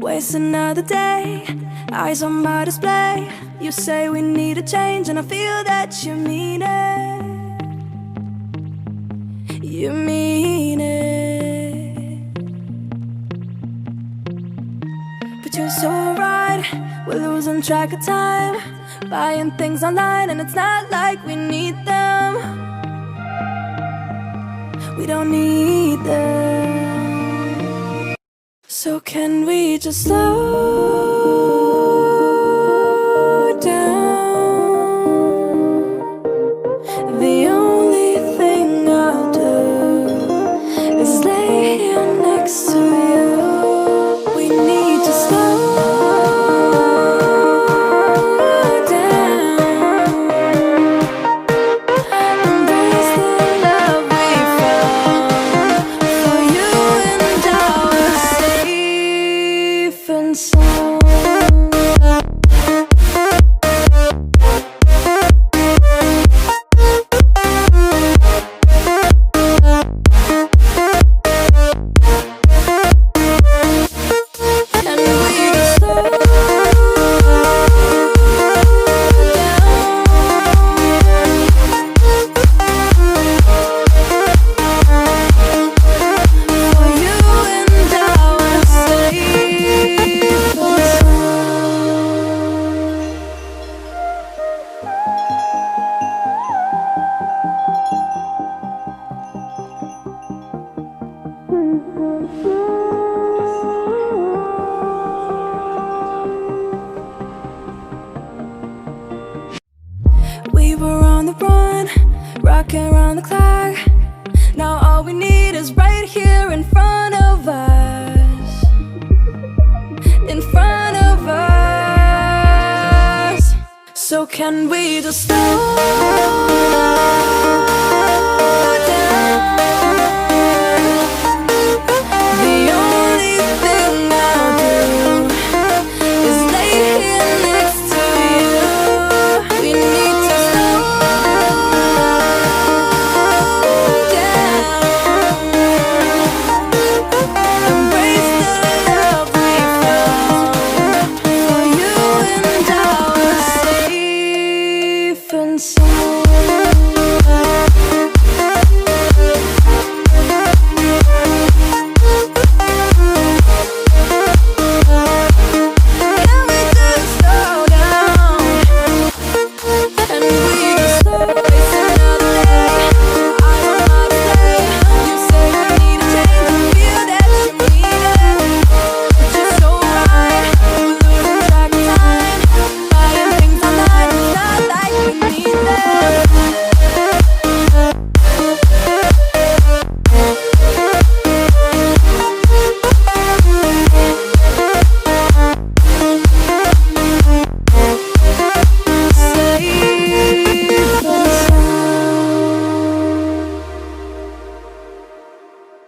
Waste another day, eyes on my display. You say we need a change, and I feel that you mean it. You mean it. But you're so right, we're losing track of time, buying things online, and it's not like we need them. We don't need them. So can we just slow down? The only thing I'll do is lay here next to you. We need to slow down. Embrace the love we found. For you and I are safe and sound. And we just slow down. For you and I are safe and We were on the run, rocking around the clock. Now all we need is right here in front of us. In front of us. So can we just slow down?